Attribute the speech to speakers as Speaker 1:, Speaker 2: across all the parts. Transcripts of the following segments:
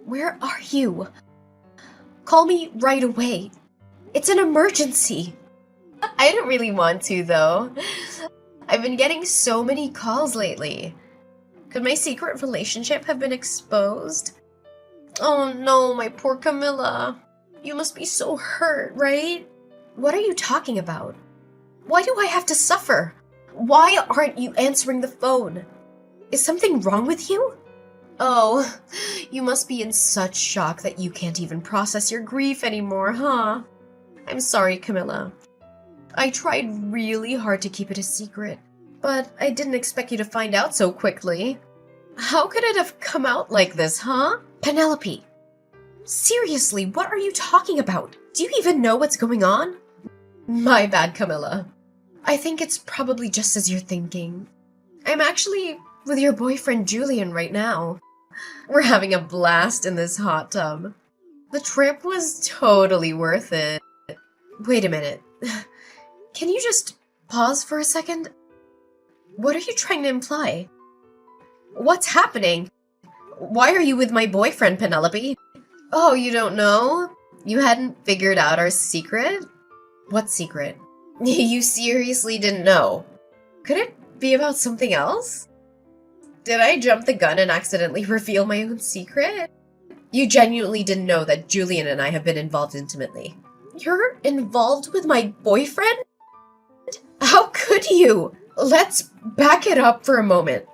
Speaker 1: Where are you? Call me right away. It's an emergency. I didn't really want to, though. I've been getting so many calls lately. Could my secret relationship have been exposed? Oh no, my poor Camilla. You must be so hurt, right? What are you talking about? Why do I have to suffer? Why aren't you answering the phone? Is something wrong with you? Oh, you must be in such shock that you can't even process your grief anymore, huh? I'm sorry, Camilla. I tried really hard to keep it a secret, but I didn't expect you to find out so quickly. How could it have come out like this, huh? Penelope! Seriously, what are you talking about? Do you even know what's going on? My bad, Camilla. I think it's probably just as you're thinking. I'm actually with your boyfriend Julian right now. We're having a blast in this hot tub. The trip was totally worth it. Wait a minute. Can you just pause for a second? What are you trying to imply? What's happening? Why are you with my boyfriend, Penelope? Oh, you don't know? You hadn't figured out our secret? What secret? You seriously didn't know? Could it be about something else? Did I jump the gun and accidentally reveal my own secret? You genuinely didn't know that Julian and I have been involved intimately. You're involved with my boyfriend? How could you? Let's back it up for a moment.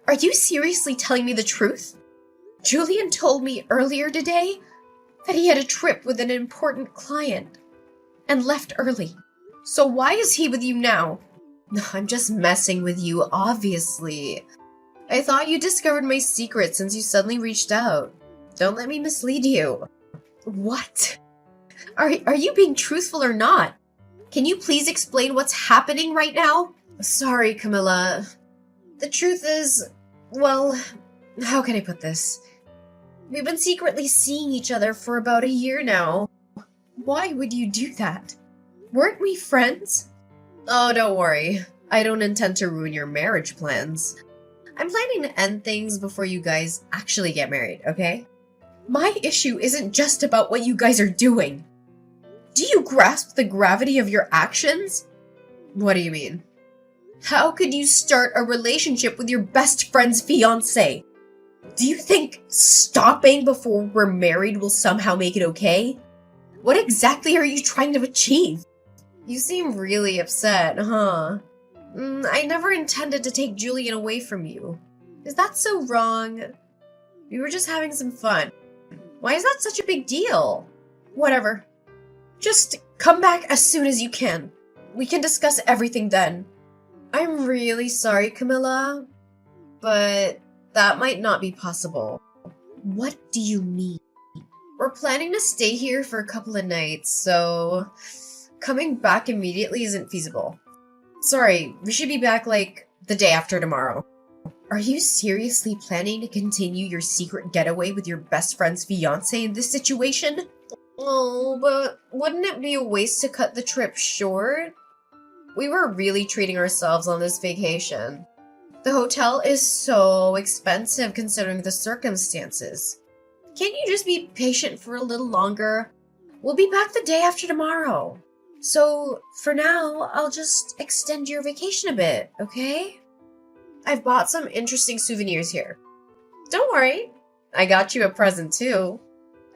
Speaker 1: Are you seriously telling me the truth? Julian told me earlier today that he had a trip with an important client and left early. So why is he with you now? I'm just messing with you, obviously. I thought you discovered my secret since you suddenly reached out. Don't let me mislead you. What? Are you being truthful or not? Can you please explain what's happening right now? Sorry, Camilla. The truth is, well, how can I put this? We've been secretly seeing each other for about a year now. Why would you do that? Weren't we friends? Oh, don't worry. I don't intend to ruin your marriage plans. I'm planning to end things before you guys actually get married, okay? My issue isn't just about what you guys are doing. Do you grasp the gravity of your actions? What do you mean? How could you start a relationship with your best friend's fiancé? Do you think stopping before we're married will somehow make it okay? What exactly are you trying to achieve? You seem really upset, huh? I never intended to take Julian away from you. Is that so wrong? We were just having some fun. Why is that such a big deal? Whatever. Just come back as soon as you can. We can discuss everything then. I'm really sorry, Camilla, but that might not be possible. What do you mean? We're planning to stay here for a couple of nights, so coming back immediately isn't feasible. Sorry, we should be back like the day after tomorrow. Are you seriously planning to continue your secret getaway with your best friend's fiancé in this situation? Oh, but wouldn't it be a waste to cut the trip short? We were really treating ourselves on this vacation. The hotel is so expensive considering the circumstances. Can't you just be patient for a little longer? We'll be back the day after tomorrow. So, for now, I'll just extend your vacation a bit, okay? I've bought some interesting souvenirs here. Don't worry, I got you a present too,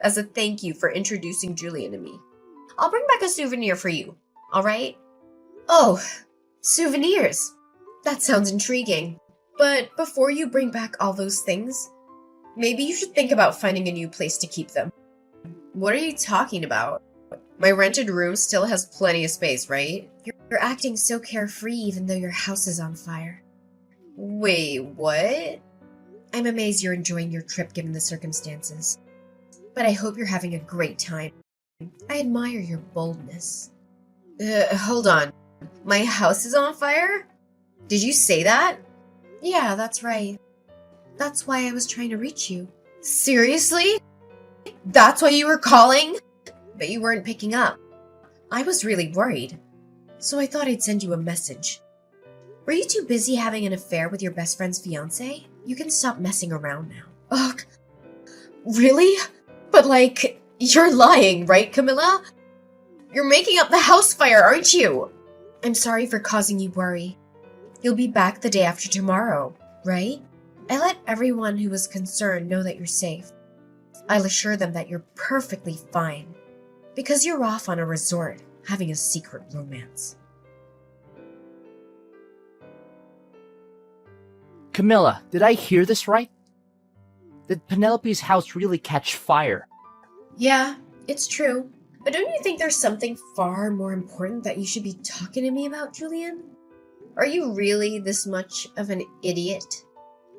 Speaker 1: as a thank you for introducing Julian to me. I'll bring back a souvenir for you, alright? Oh, souvenirs. That sounds intriguing. But before you bring back all those things, maybe you should think about finding a new place to keep them. What are you talking about? My rented room still has plenty of space, right? You're acting so carefree even though your house is on fire. Wait, what? I'm amazed you're enjoying your trip given the circumstances. But I hope you're having a great time. I admire your boldness. Hold on. My house is on fire? Did you say that? Yeah, that's right. That's why I was trying to reach you. Seriously? That's why you were calling? But you weren't picking up. I was really worried. So I thought I'd send you a message. Were you too busy having an affair with your best friend's fiancé? You can stop messing around now. Ugh. Really? But you're lying, right, Camilla? You're making up the house fire, aren't you? I'm sorry for causing you worry. You'll be back the day after tomorrow, right? I let everyone who was concerned know that you're safe. I'll assure them that you're perfectly fine, because you're off on a resort having a secret romance.
Speaker 2: Camilla, did I hear this right? Did Penelope's house really catch fire?
Speaker 1: Yeah, it's true. But don't you think there's something far more important that you should be talking to me about, Julian? Are you really this much of an idiot?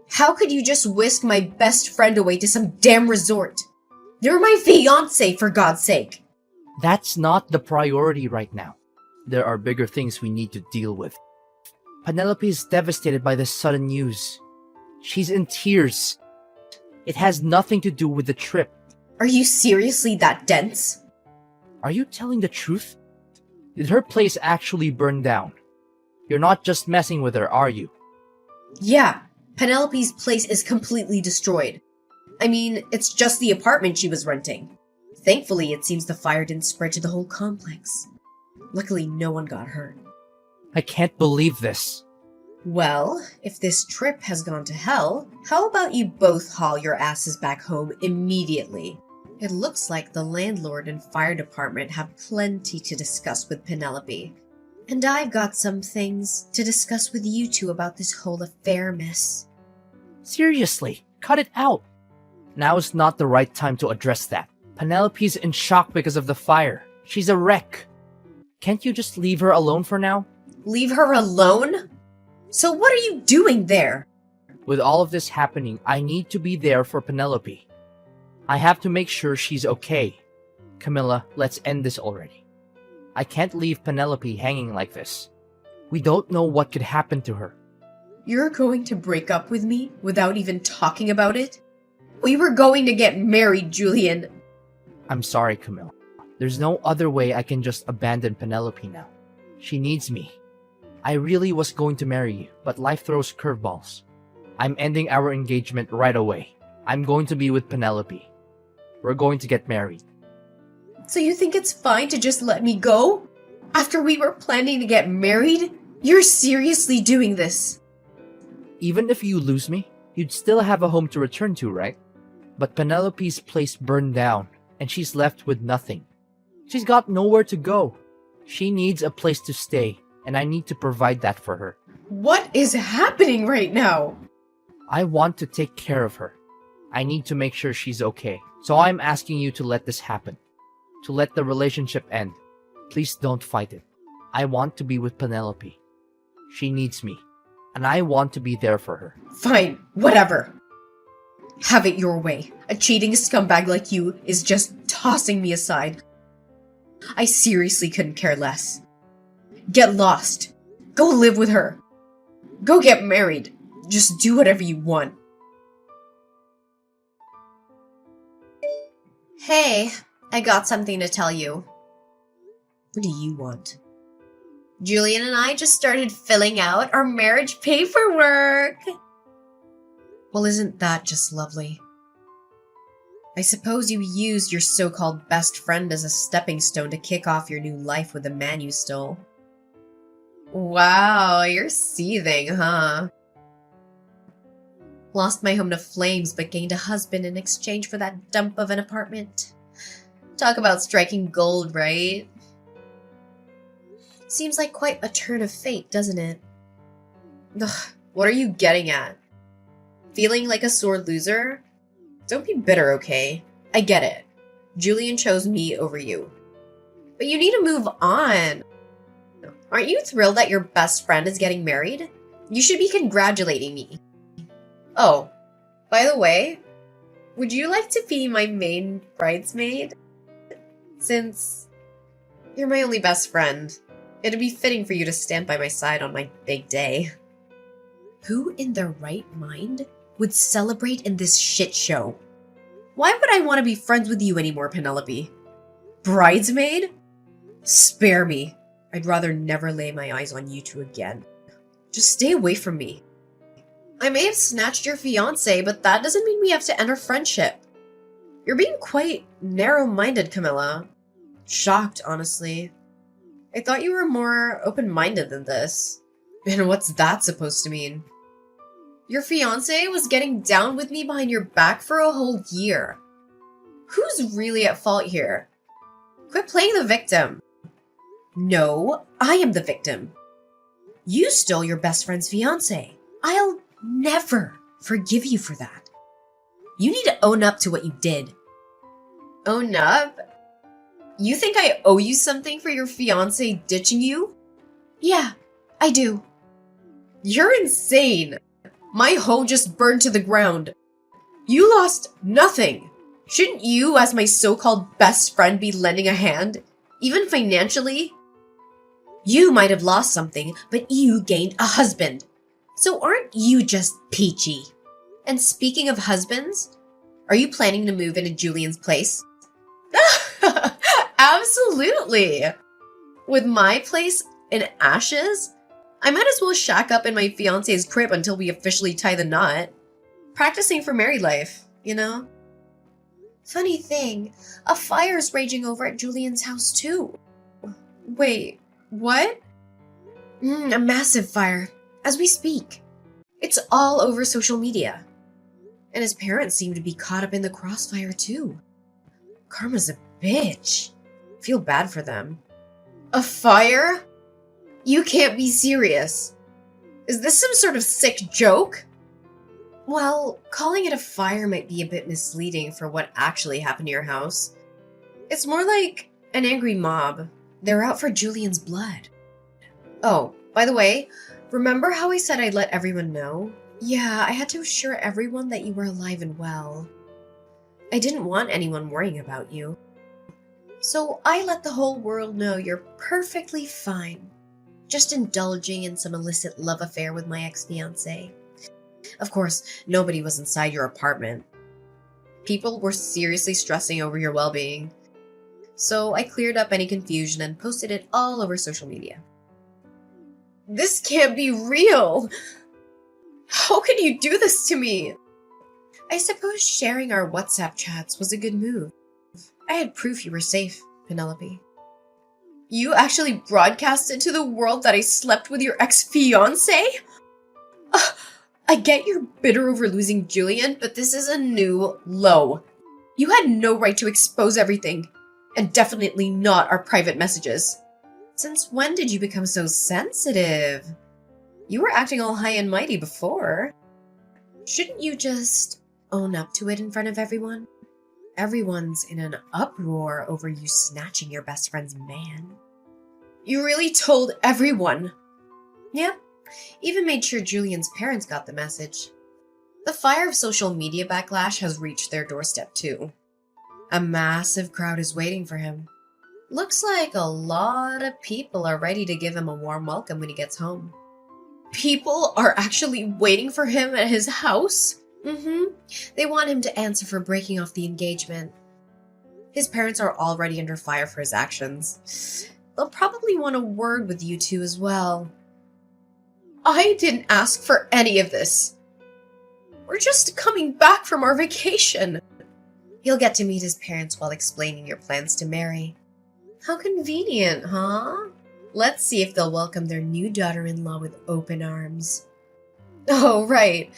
Speaker 1: How could you just whisk my best friend away to some damn resort? You're my fiancé, for God's sake!
Speaker 2: That's not the priority right now. There are bigger things we need to deal with. Penelope is devastated by this sudden news. She's in tears. It has nothing to do with the trip.
Speaker 1: Are you seriously that dense?
Speaker 2: Are you telling the truth? Did her place actually burn down? You're not just messing with her, are you?
Speaker 1: Yeah, Penelope's place is completely destroyed. I mean, it's just the apartment she was renting. Thankfully, it seems the fire didn't spread to the whole complex. Luckily, no one got hurt.
Speaker 2: I can't believe this.
Speaker 1: Well, if this trip has gone to hell, how about you both haul your asses back home immediately? It looks like the landlord and fire department have plenty to discuss with Penelope. And I've got some things to discuss with you two about this whole affair, miss.
Speaker 2: Seriously, cut it out. Now is not the right time to address that. Penelope's in shock because of the fire. She's a wreck. Can't you just leave her alone for now?
Speaker 1: Leave her alone? So what are you doing there?
Speaker 2: With all of this happening, I need to be there for Penelope. I have to make sure she's okay. Camilla, let's end this already. I can't leave Penelope hanging like this. We don't know what could happen to her.
Speaker 1: You're going to break up with me without even talking about it? We were going to get married, Julian.
Speaker 2: I'm sorry, Camilla. There's no other way I can just abandon Penelope now. She needs me. I really was going to marry you, but life throws curveballs. I'm ending our engagement right away. I'm going to be with Penelope. We're going to get married.
Speaker 1: So you think it's fine to just let me go? After we were planning to get married? You're seriously doing this?
Speaker 2: Even if you lose me, you'd still have a home to return to, right? But Penelope's place burned down, and she's left with nothing. She's got nowhere to go. She needs a place to stay, and I need to provide that for her.
Speaker 1: What is happening right now?
Speaker 2: I want to take care of her. I need to make sure she's okay. So I'm asking you to let this happen. To let the relationship end. Please don't fight it. I want to be with Penelope. She needs me, and I want to be there for her.
Speaker 1: Fine, whatever. Have it your way. A cheating scumbag like you is just tossing me aside. I seriously couldn't care less. Get lost. Go live with her. Go get married. Just do whatever you want. Hey, I got something to tell you. What do you want? Julian and I just started filling out our marriage paperwork. Well, isn't that just lovely? I suppose you used your so-called best friend as a stepping stone to kick off your new life with the man you stole. Wow, you're seething, huh? Lost my home to flames but gained a husband in exchange for that dump of an apartment. Talk about striking gold, right? Seems like quite a turn of fate, doesn't it? Ugh, what are you getting at? Feeling like a sore loser? Don't be bitter, okay? I get it. Julian chose me over you. But you need to move on. Aren't you thrilled that your best friend is getting married? You should be congratulating me. Oh, by the way, would you like to be my main bridesmaid? Since you're my only best friend, it'd be fitting for you to stand by my side on my big day. Who in their right mind would celebrate in this shit show? Why would I want to be friends with you anymore, Penelope? Bridesmaid? Spare me. I'd rather never lay my eyes on you two again. Just stay away from me. I may have snatched your fiancé, but that doesn't mean we have to end our friendship. You're being quite narrow-minded, Camilla. Shocked, honestly. I thought you were more open-minded than this. And what's that supposed to mean? Your fiancé was getting down with me behind your back for a whole year. Who's really at fault here? Quit playing the victim. No, I am the victim. You stole your best friend's fiancé. I'll never forgive you for that. You need to own up to what you did. Own up? You think I owe you something for your fiancé ditching you? Yeah, I do. You're insane. My home just burned to the ground. You lost nothing. Shouldn't you, as my so-called best friend, be lending a hand? Even financially? You might have lost something, but you gained a husband. So aren't you just peachy? And speaking of husbands, are you planning to move into Julian's place? Absolutely! With my place in ashes, I might as well shack up in my fiancé's crib until we officially tie the knot. Practicing for married life, you know? Funny thing, a fire's raging over at Julian's house too. Wait, what? A massive fire, as we speak. It's all over social media. And his parents seem to be caught up in the crossfire too. Karma's a bitch. Feel bad for them. A fire? You can't be serious. Is this some sort of sick joke? Well, calling it a fire might be a bit misleading for what actually happened to your house. It's more like an angry mob. They're out for Julian's blood. Oh, by the way, remember how I said I'd let everyone know? Yeah, I had to assure everyone that you were alive and well. I didn't want anyone worrying about you. So I let the whole world know you're perfectly fine. Just indulging in some illicit love affair with my ex-fiancé. Of course, nobody was inside your apartment. People were seriously stressing over your well-being. So I cleared up any confusion and posted it all over social media. This can't be real! How could you do this to me? I suppose sharing our WhatsApp chats was a good move. I had proof you were safe, Penelope. You actually broadcasted to the world that I slept with your ex-fiancé? I get you're bitter over losing Julian, but this is a new low. You had no right to expose everything, and definitely not our private messages. Since when did you become so sensitive? You were acting all high and mighty before. Shouldn't you just own up to it in front of everyone? Everyone's in an uproar over you snatching your best friend's man. You really told everyone? Yeah, even made sure Julian's parents got the message. The fire of social media backlash has reached their doorstep too. A massive crowd is waiting for him. Looks like a lot of people are ready to give him a warm welcome when he gets home. People are actually waiting for him at his house? They want him to answer for breaking off the engagement. His parents are already under fire for his actions. They'll probably want a word with you two as well. I didn't ask for any of this. We're just coming back from our vacation. He'll get to meet his parents while explaining your plans to marry. How convenient, huh? Let's see if they'll welcome their new daughter-in-law with open arms. Oh, right.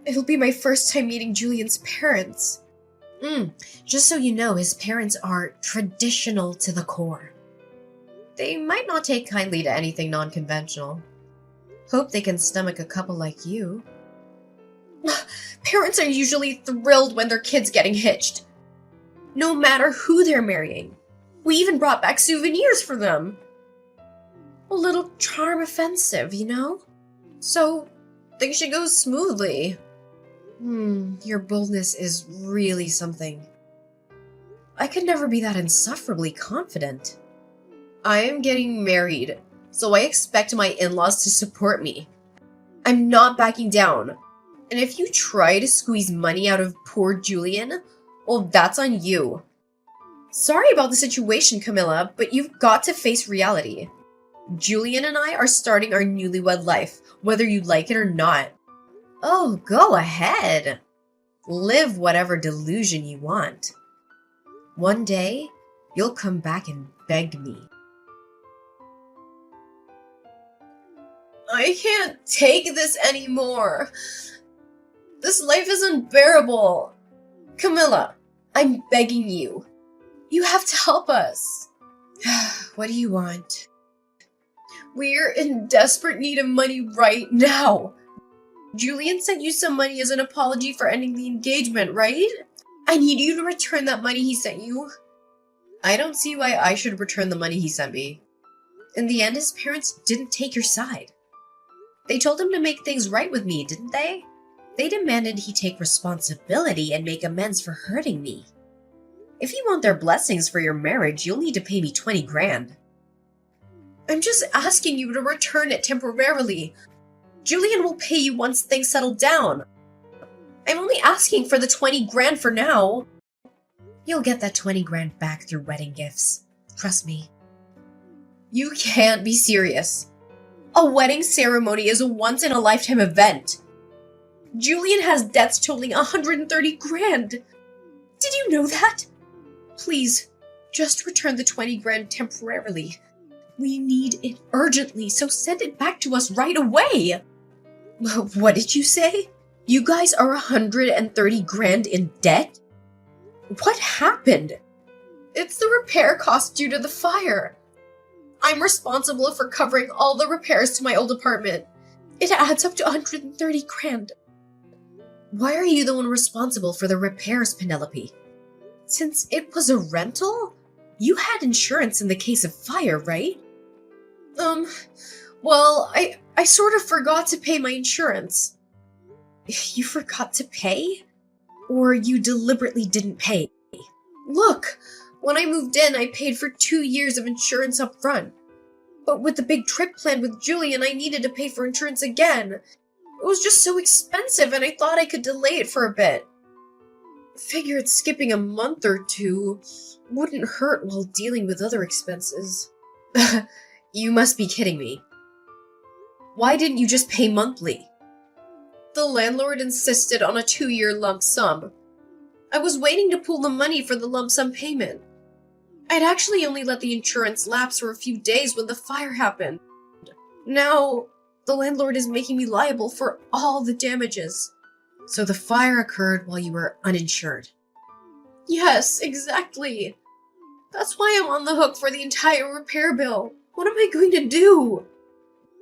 Speaker 1: It'll be my first time meeting Julian's parents. Just so you know, his parents are traditional to the core. They might not take kindly to anything non-conventional. Hope they can stomach a couple like you. Parents are usually thrilled when their kid's getting hitched. No matter who they're marrying. We even brought back souvenirs for them. A little charm offensive, you know? So, things should go smoothly. Your boldness is really something. I could never be that insufferably confident. I am getting married, so I expect my in-laws to support me. I'm not backing down. And if you try to squeeze money out of poor Julian, well, that's on you. Sorry about the situation, Camilla, but you've got to face reality. Julian and I are starting our newlywed life, whether you like it or not. Oh, go ahead. Live whatever delusion you want. One day, you'll come back and beg me. I can't take this anymore. This life is unbearable. Camilla, I'm begging you. You have to help us. What do you want? We're in desperate need of money right now. Julian sent you some money as an apology for ending the engagement, right? I need you to return that money he sent you. I don't see why I should return the money he sent me. In the end, his parents didn't take your side. They told him to make things right with me, didn't they? They demanded he take responsibility and make amends for hurting me. If you want their blessings for your marriage, you'll need to pay me 20 grand. I'm just asking you to return it temporarily. Julian will pay you once things settle down. I'm only asking for the 20 grand for now. You'll get that 20 grand back through wedding gifts. Trust me. You can't be serious. A wedding ceremony is a once-in-a-lifetime event. Julian has debts totaling 130 grand. Did you know that? Please, just return the 20 grand temporarily. We need it urgently, so send it back to us right away. What did you say? You guys are 130 grand in debt? What happened? It's the repair cost due to the fire. I'm responsible for covering all the repairs to my old apartment. It adds up to 130 grand. Why are you the one responsible for the repairs, Penelope? Since it was a rental, you had insurance in the case of fire, right? Well, I sort of forgot to pay my insurance. You forgot to pay? Or you deliberately didn't pay? Look, when I moved in, I paid for 2 years of insurance up front. But with the big trip planned with Julian, I needed to pay for insurance again. It was just so expensive, and I thought I could delay it for a bit. Figured skipping a month or two wouldn't hurt while dealing with other expenses. You must be kidding me. Why didn't you just pay monthly? The landlord insisted on a 2-year lump sum. I was waiting to pool the money for the lump sum payment. I'd actually only let the insurance lapse for a few days when the fire happened. Now, the landlord is making me liable for all the damages. So the fire occurred while you were uninsured. Yes, exactly. That's why I'm on the hook for the entire repair bill. What am I going to do?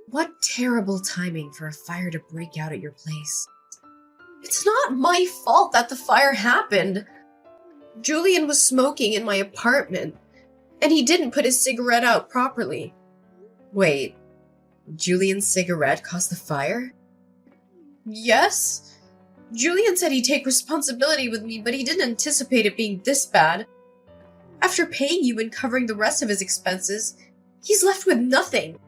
Speaker 1: What terrible timing for a fire to break out at your place. It's not my fault that the fire happened. Julian was smoking in my apartment, and he didn't put his cigarette out properly. Wait, Julian's cigarette caused the fire? Yes. Julian said he'd take responsibility with me, but he didn't anticipate it being this bad. After paying you and covering the rest of his expenses, he's left with nothing.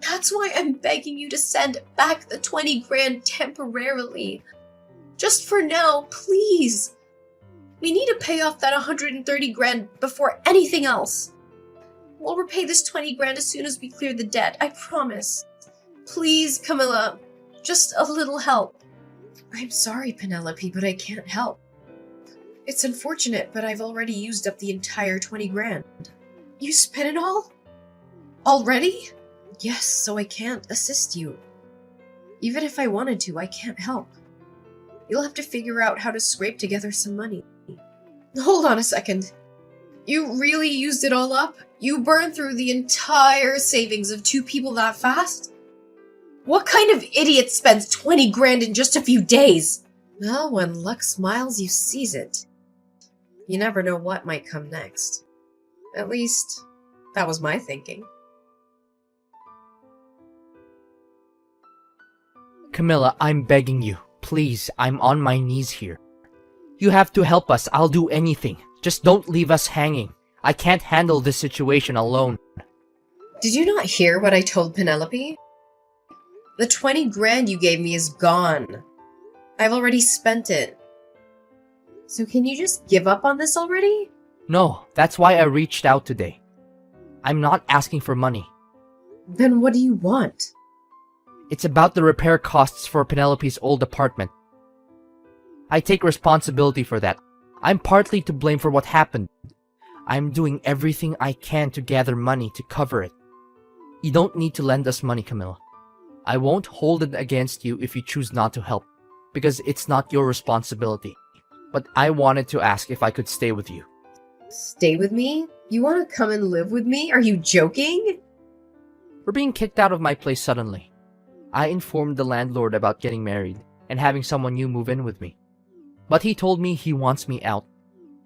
Speaker 1: That's why I'm begging you to send back the 20 grand temporarily. Just for now, please. We need to pay off that 130 grand before anything else. We'll repay this 20 grand as soon as we clear the debt, I promise. Please, Camilla, just a little help. I'm sorry, Penelope, but I can't help. It's unfortunate, but I've already used up the entire 20 grand. You spent it all? Already? Yes, so I can't assist you. Even if I wanted to, I can't help. You'll have to figure out how to scrape together some money. Hold on a second. You really used it all up? You burned through the entire savings of 2 people that fast? What kind of idiot spends 20 grand in just a few days? Well, when luck smiles, you seize it. You never know what might come next. At least, that was my thinking.
Speaker 2: Camilla, I'm begging you. Please, I'm on my knees here. You have to help us. I'll do anything. Just don't leave us hanging. I can't handle this situation alone.
Speaker 1: Did you not hear what I told Penelope? The 20 grand you gave me is gone. I've already spent it. So can you just give up on this already?
Speaker 2: No, that's why I reached out today. I'm not asking for money.
Speaker 1: Then what do you want?
Speaker 2: It's about the repair costs for Penelope's old apartment. I take responsibility for that. I'm partly to blame for what happened. I'm doing everything I can to gather money to cover it. You don't need to lend us money, Camilla. I won't hold it against you if you choose not to help, because it's not your responsibility. But I wanted to ask if I could stay with you.
Speaker 1: Stay with me? You want to come and live with me? Are you joking?
Speaker 2: We're being kicked out of my place suddenly. I informed the landlord about getting married and having someone new move in with me. But he told me he wants me out.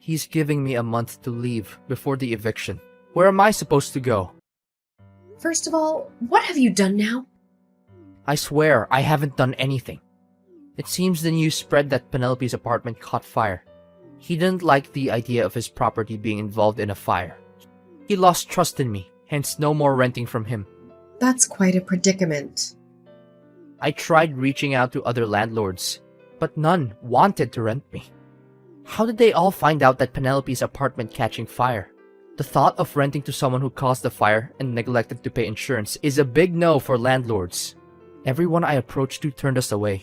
Speaker 2: He's giving me a month to leave before the eviction. Where am I supposed to go?
Speaker 1: First of all, what have you done now?
Speaker 2: I swear I haven't done anything. It seems the news spread that Penelope's apartment caught fire. He didn't like the idea of his property being involved in a fire. He lost trust in me, hence no more renting from him.
Speaker 1: That's quite a predicament.
Speaker 2: I tried reaching out to other landlords, but none wanted to rent me. How did they all find out that Penelope's apartment catching fire? The thought of renting to someone who caused the fire and neglected to pay insurance is a big no for landlords. Everyone I approached to turned us away.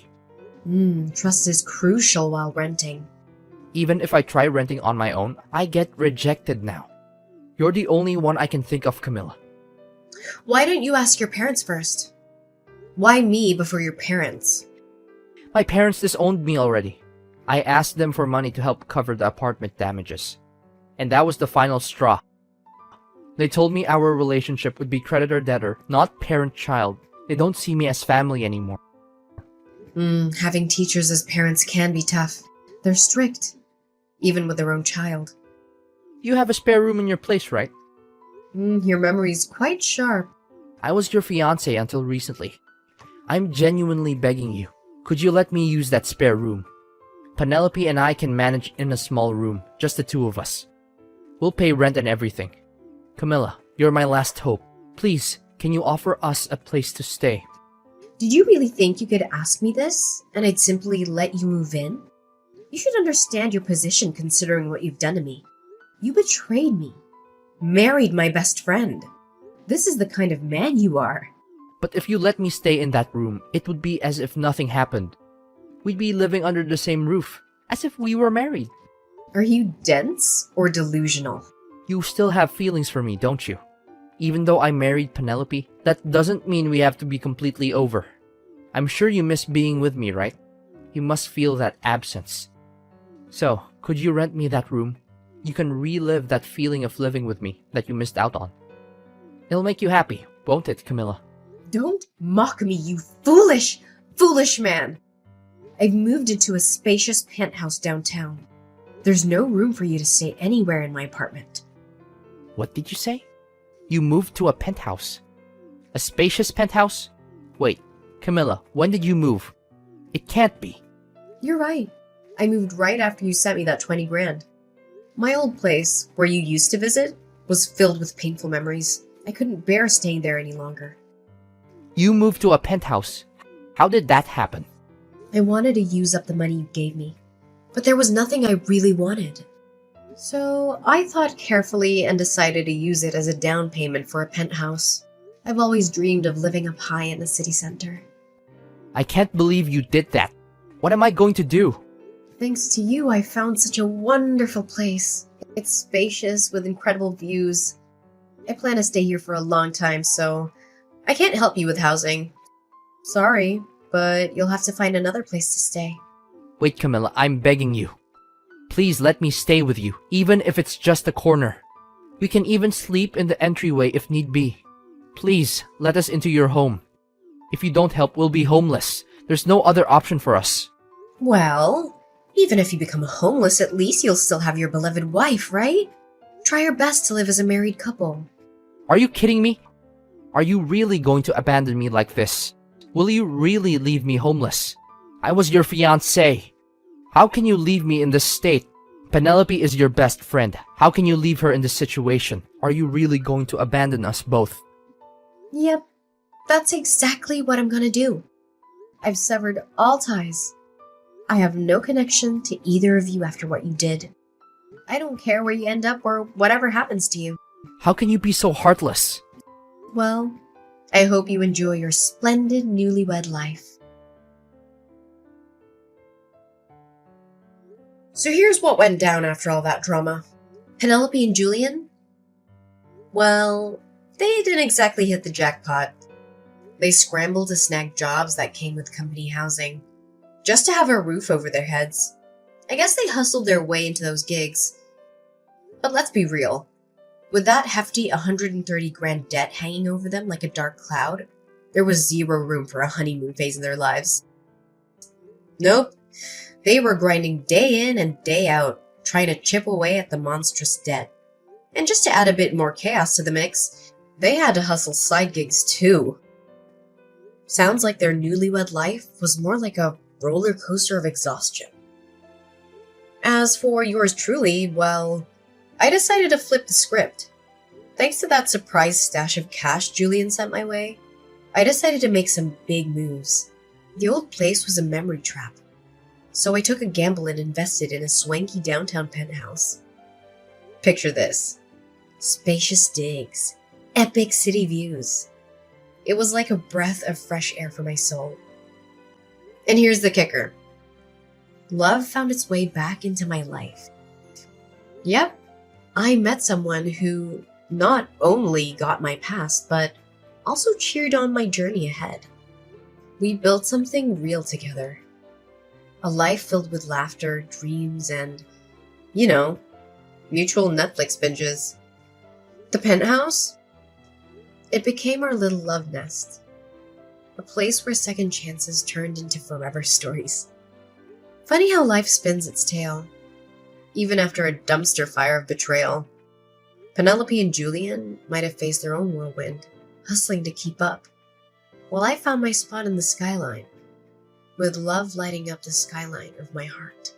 Speaker 1: Trust is crucial while renting.
Speaker 2: Even if I try renting on my own, I get rejected now. You're the only one I can think of, Camilla.
Speaker 1: Why don't you ask your parents first? Why me before your parents?
Speaker 2: My parents disowned me already. I asked them for money to help cover the apartment damages. And that was the final straw. They told me our relationship would be creditor-debtor, not parent-child. They don't see me as family anymore.
Speaker 1: Having teachers as parents can be tough. They're strict, even with their own child.
Speaker 2: You have a spare room in your place, right?
Speaker 1: Your memory's quite sharp.
Speaker 2: I was your fiancé until recently. I'm genuinely begging you. Could you let me use that spare room? Penelope and I can manage in a small room, just the two of us. We'll pay rent and everything. Camilla, you're my last hope. Please, can you offer us a place to stay?
Speaker 1: Did you really think you could ask me this, and I'd simply let you move in? You should understand your position considering what you've done to me. You betrayed me. Married my best friend. This is the kind of man you are.
Speaker 2: But if you let me stay in that room, it would be as if nothing happened. We'd be living under the same roof, as if we were married.
Speaker 1: Are you dense or delusional?
Speaker 2: You still have feelings for me, don't you? Even though I married Penelope, that doesn't mean we have to be completely over. I'm sure you miss being with me, right? You must feel that absence. So, could you rent me that room? You can relive that feeling of living with me that you missed out on. It'll make you happy, won't it, Camilla?
Speaker 1: Don't mock me, you foolish, foolish man! I've moved into a spacious penthouse downtown. There's no room for you to stay anywhere in my apartment.
Speaker 2: What did you say? You moved to a penthouse? A spacious penthouse? Wait, Camilla, when did you move? It can't be.
Speaker 1: You're right. I moved right after you sent me that 20 grand. My old place, where you used to visit, was filled with painful memories. I couldn't bear staying there any longer.
Speaker 2: You moved to a penthouse. How did that happen?
Speaker 1: I wanted to use up the money you gave me, but there was nothing I really wanted. So I thought carefully and decided to use it as a down payment for a penthouse. I've always dreamed of living up high in the city center.
Speaker 2: I can't believe you did that. What am I going to do?
Speaker 1: Thanks to you, I found such a wonderful place. It's spacious with incredible views. I plan to stay here for a long time, so I can't help you with housing. Sorry, but you'll have to find another place to stay.
Speaker 2: Wait, Camilla, I'm begging you. Please let me stay with you, even if it's just a corner. We can even sleep in the entryway if need be. Please, let us into your home. If you don't help, we'll be homeless. There's no other option for us.
Speaker 1: Well, even if you become homeless, at least you'll still have your beloved wife, right? Try your best to live as a married couple.
Speaker 2: Are you kidding me? Are you really going to abandon me like this? Will you really leave me homeless? I was your fiancé. How can you leave me in this state? Penelope is your best friend. How can you leave her in this situation? Are you really going to abandon us both?
Speaker 1: Yep, that's exactly what I'm gonna do. I've severed all ties. I have no connection to either of you after what you did. I don't care where you end up or whatever happens to you.
Speaker 2: How can you be so heartless?
Speaker 1: Well, I hope you enjoy your splendid newlywed life. So here's what went down after all that drama. Penelope and Julian? Well, they didn't exactly hit the jackpot. They scrambled to snag jobs that came with company housing, just to have a roof over their heads. I guess they hustled their way into those gigs. But let's be real. With that hefty 130 grand debt hanging over them like a dark cloud, there was zero room for a honeymoon phase in their lives. Nope. They were grinding day in and day out, trying to chip away at the monstrous debt. And just to add a bit more chaos to the mix, they had to hustle side gigs too. Sounds like their newlywed life was more like a roller coaster of exhaustion. As for yours truly, well, I decided to flip the script. Thanks to that surprise stash of cash Julian sent my way, I decided to make some big moves. The old place was a memory trap, so I took a gamble and invested in a swanky downtown penthouse. Picture this. Spacious digs, epic city views. It was like a breath of fresh air for my soul. And here's the kicker. Love found its way back into my life. Yep, I met someone who not only got my past, but also cheered on my journey ahead. We built something real together. A life filled with laughter, dreams, and, mutual Netflix binges. The penthouse? It became our little love nest. A place where second chances turned into forever stories. Funny how life spins its tale, even after a dumpster fire of betrayal. Penelope and Julian might have faced their own whirlwind, hustling to keep up, while I found my spot in the skyline, with love lighting up the skyline of my heart.